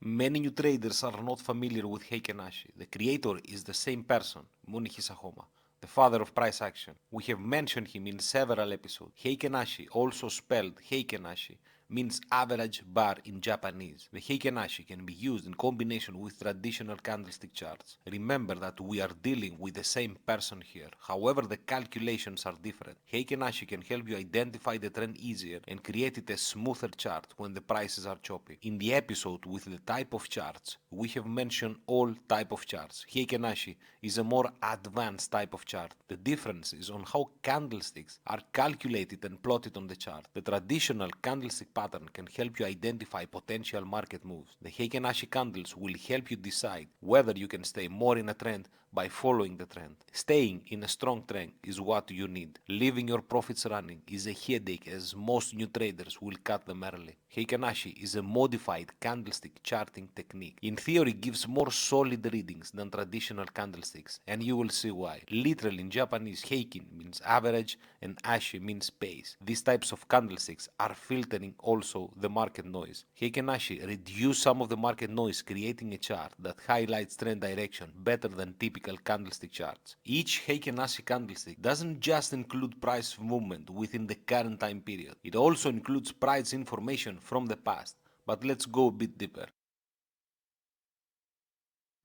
Many new traders are not familiar with Heikin Ashi. The creator is the same person, Munichi Sahoma, the father of price action. We have mentioned him in several episodes. Heikin Ashi, also spelled Heikin Ashi, means average bar in Japanese. The Heikin Ashi can be used in combination with traditional candlestick charts. Remember that we are dealing with the same person here. However, the calculations are different. Heikin Ashi can help you identify the trend easier and create it a smoother chart when the prices are choppy. In the episode with the type of charts, we have mentioned all type of charts. Heikin Ashi is a more advanced type of chart. The difference is on how candlesticks are calculated and plotted on the chart. The traditional candlestick pattern can help you identify potential market moves. The Heikin Ashi candles will help you decide whether you can stay more in a trend by following the trend. Staying in a strong trend is what you need. Leaving your profits running is a headache, as most new traders will cut them early. Heikin Ashi is a modified candlestick charting technique. In theory, gives more solid readings than traditional candlesticks, and you will see why. Literally in Japanese, Heikin means average and Ashi means pace. These types of candlesticks are filtering also the market noise. Heikin Ashi reduce some of the market noise, creating a chart that highlights trend direction better than typical candlestick charts. Each Heikin Ashi candlestick doesn't just include price movement within the current time period. It also includes price information from the past. But let's go a bit deeper.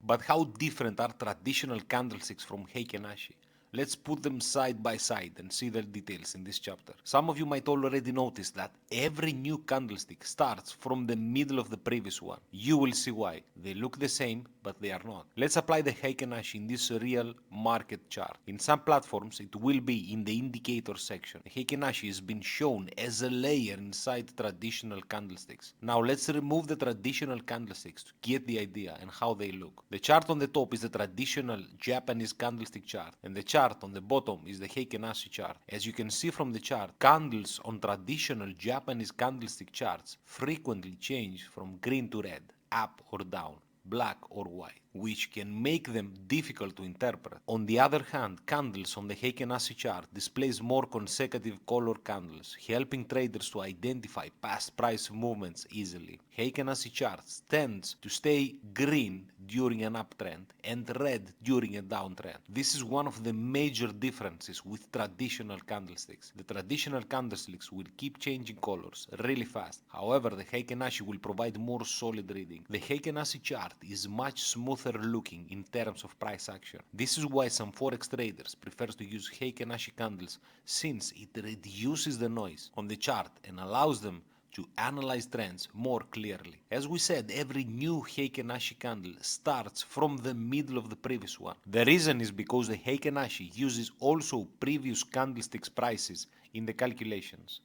But how different are traditional candlesticks from Heikin Ashi? Let's put them side by side and see the details in this chapter. Some of you might already notice that every new candlestick starts from the middle of the previous one. You will see why. They look the same, but they are not. Let's apply the Heikin Ashi in this real market chart. In some platforms, it will be in the indicator section. Heikin Ashi has been shown as a layer inside traditional candlesticks. Now let's remove the traditional candlesticks to get the idea and how they look. The chart on the top is the traditional Japanese candlestick chart, and the chart on the bottom is the Heikin Ashi chart. As you can see from the chart, candles on traditional Japanese candlestick charts frequently change from green to red, up or down, black or white, which can make them difficult to interpret. On the other hand, candles on the Heikin Ashi chart displays more consecutive color candles, helping traders to identify past price movements easily. Heikin Ashi charts tends to stay green during an uptrend and red during a downtrend. This is one of the major differences with traditional candlesticks. The traditional candlesticks will keep changing colors really fast. However, the Heikin Ashi will provide more solid reading. The Heikin Ashi chart is much smoother looking in terms of price action. This is why some forex traders prefer to use Heikin Ashi candles, since it reduces the noise on the chart and allows them to analyze trends more clearly. As we said, every new Heikin Ashi candle starts from the middle of the previous one. The reason is because the Heikin Ashi uses also previous candlesticks prices in the calculations.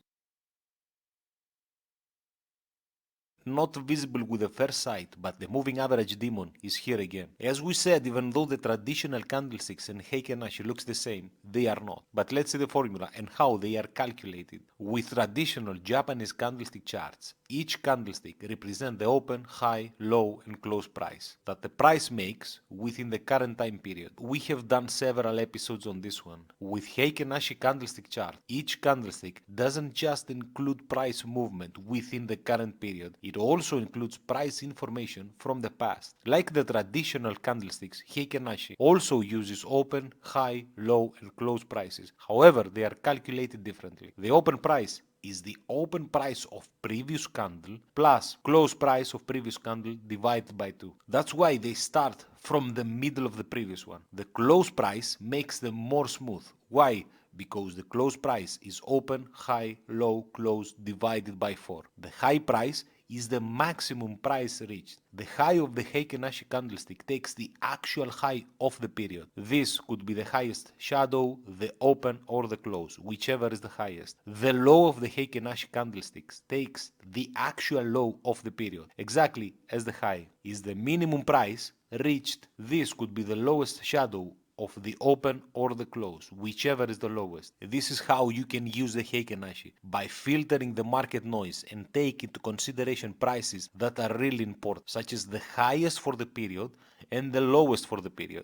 Not visible with the first sight, but the moving average demon is here again. As we said, even though the traditional candlesticks and Heikin Ashi looks the same, they are not. But let's see the formula and how they are calculated. With traditional Japanese candlestick charts, each candlestick represents the open, high, low and close price that the price makes within the current time period. We have done several episodes on this one. With Heikin Ashi candlestick chart, each candlestick doesn't just include price movement within the current period, it also includes price information from the past. Like the traditional candlesticks, Heikin Ashi also uses open, high, low and close prices. However, they are calculated differently. The open price is the open price of previous candle plus close price of previous candle divided by 2. That's why they start from the middle of the previous one. The close price makes them more smooth. Why? Because the close price is open, high, low, close divided by 4. The high price is the maximum price reached. The high of the Heikin Ashi candlestick takes the actual high of the period. This could be the highest shadow, the open or the close, whichever is the highest. The low of the Heikin Ashi candlesticks takes the actual low of the period, exactly as the high. Is the minimum price reached. This could be the lowest shadow of the open or the close, whichever is the lowest. This is how you can use the Heikin Ashi, by filtering the market noise and take into consideration prices that are really important, such as the highest for the period and the lowest for the period.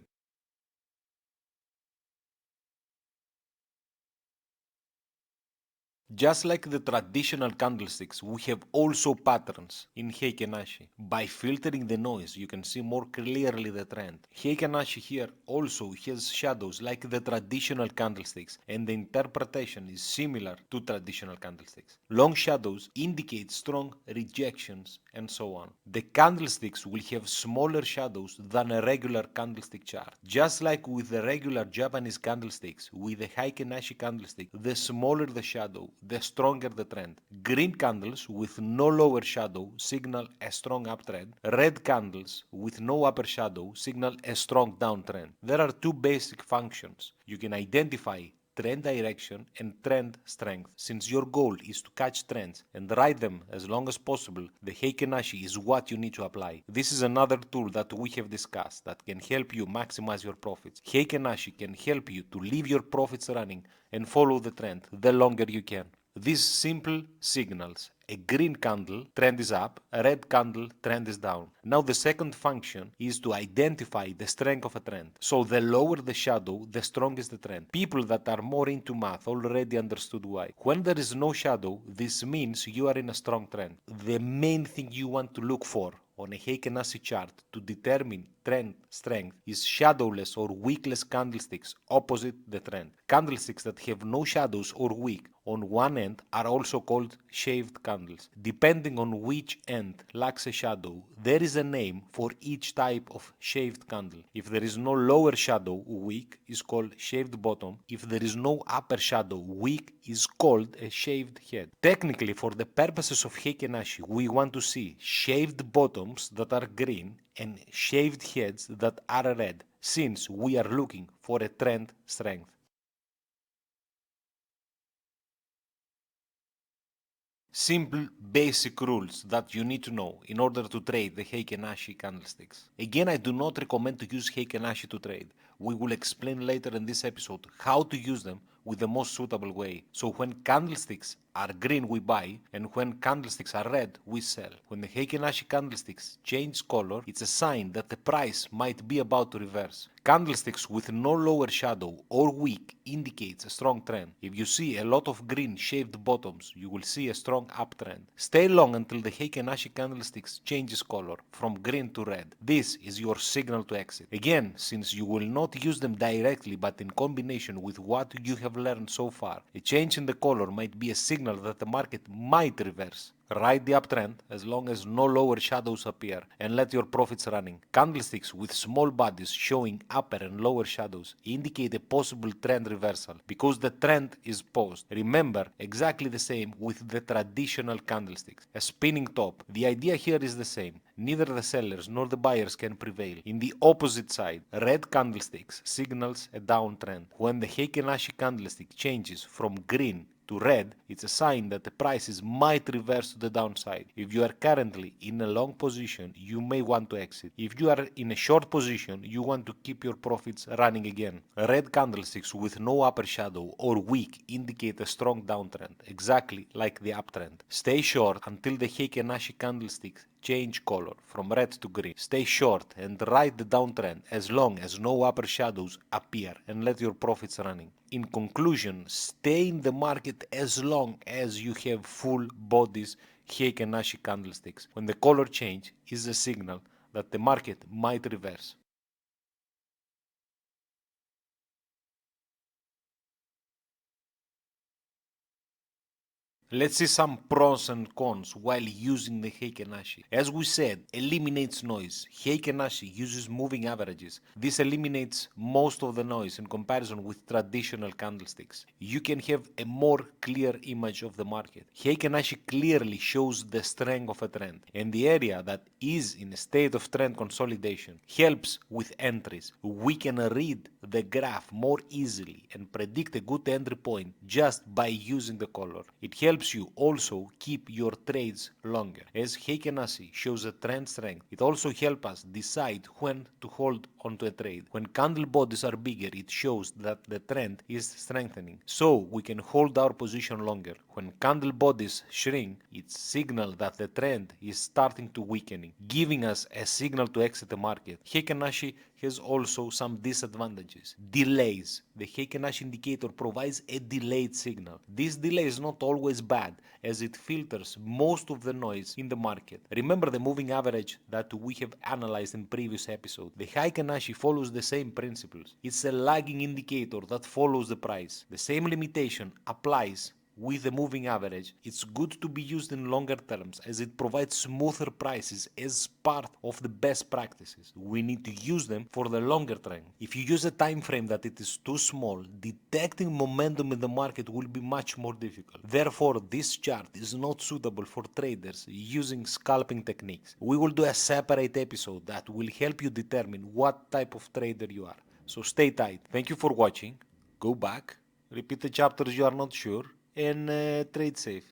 Just like the traditional candlesticks, we have also patterns in Heikin Ashi. By filtering the noise, you can see more clearly the trend. Heikin Ashi here also has shadows like the traditional candlesticks, and the interpretation is similar to traditional candlesticks. Long shadows indicate strong rejections and so on. The candlesticks will have smaller shadows than a regular candlestick chart. Just like with the regular Japanese candlesticks, with the Heikin Ashi candlestick, the smaller the shadow, the stronger the trend. Green candles with no lower shadow signal a strong uptrend. Red candles with no upper shadow signal a strong downtrend. There are two basic functions. You can identify trend direction and trend strength. Since your goal is to catch trends and ride them as long as possible, the Heikin Ashi is what you need to apply. This is another tool that we have discussed that can help you maximize your profits. Heikin Ashi can help you to leave your profits running and follow the trend the longer you can. These simple signals: a green candle, trend is up; a red candle, trend is down. Now the second function is to identify the strength of a trend. So the lower the shadow, the stronger is the trend. People that are more into math already understood why. When there is no shadow, this means you are in a strong trend. The main thing you want to look for on a Heikin Ashi chart to determine trend strength is shadowless or wickless candlesticks opposite the trend. Candlesticks that have no shadows or wick on one end are also called shaved candles. Depending on which end lacks a shadow, there is a name for each type of shaved candle. If there is no lower shadow, wick is called shaved bottom. If there is no upper shadow, wick is called a shaved head. Technically, for the purposes of Heikin Ashi, we want to see shaved bottoms that are green and shaved heads that are red, since we are looking for a trend strength. Simple basic rules that you need to know in order to trade the Heikin Ashi candlesticks. Again, I do not recommend to use Heikin Ashi to trade. We will explain later in this episode how to use them with the most suitable way. So when candlesticks are green, we buy, and when candlesticks are red, we sell. When the Heikin Ashi candlesticks change color, it's a sign that the price might be about to reverse. Candlesticks with no lower shadow or wick indicates a strong trend. If you see a lot of green shaved bottoms, you will see a strong uptrend. Stay long until the Heikin Ashi candlesticks changes color from green to red. This is your signal to exit. Again, since you will not use them directly but in combination with what you have learned so far, a change in the color might be a signal that the market might reverse. Ride the uptrend as long as no lower shadows appear and let your profits running. Candlesticks with small bodies showing upper and lower shadows indicate a possible trend reversal because the trend is paused. Remember, exactly the same with the traditional candlesticks. A spinning top. The idea here is the same. Neither the sellers nor the buyers can prevail. In the opposite side, red candlesticks signals a downtrend. When the Heikin Ashi candlestick changes from green to red, it's a sign that the prices might reverse to the downside. If you are currently in a long position, you may want to exit. If you are in a short position, you want to keep your profits running again. Red candlesticks with no upper shadow or wick indicate a strong downtrend, exactly like the uptrend. Stay short until the Heikin Ashi candlesticks change color from red to green. Stay short and ride the downtrend as long as no upper shadows appear and let your profits running. In conclusion, stay in the market as long as you have full bodies Heikin Ashi candlesticks. When the color change is a signal that the market might reverse. Let's see some pros and cons while using the Heikin Ashi. As we said, eliminates noise. Heikin Ashi uses moving averages. This eliminates most of the noise in comparison with traditional candlesticks. You can have a more clear image of the market. Heikin Ashi clearly shows the strength of a trend, and the area that is in a state of trend consolidation helps with entries. We can read the graph more easily and predict a good entry point just by using the color. It helps you also keep your trades longer. As Heikin Ashi shows a trend strength, it also helps us decide when to hold onto a trade. When candle bodies are bigger, it shows that the trend is strengthening, so we can hold our position longer. When candle bodies shrink, it's signal that the trend is starting to weakening, giving us a signal to exit the market. Heikin Ashi has also some disadvantages. approaches. Delays. The Heikin Ashi indicator provides a delayed signal. This delay is not always bad, as it filters most of the noise in the market. Remember the moving average that we have analyzed in previous episode. The Heikin Ashi follows the same principles. It's a lagging indicator that follows the price. The same limitation applies with the moving average. It's good to be used in longer terms as it provides smoother prices as part of the best practices. We need to use them for the longer trend. If you use a time frame that it is too small, detecting momentum in the market will be much more difficult. Therefore, this chart is not suitable for traders using scalping techniques. We will do a separate episode that will help you determine what type of trader you are. So stay tight. Thank you for watching. Go back, repeat the chapters you are not sure, and trade safe.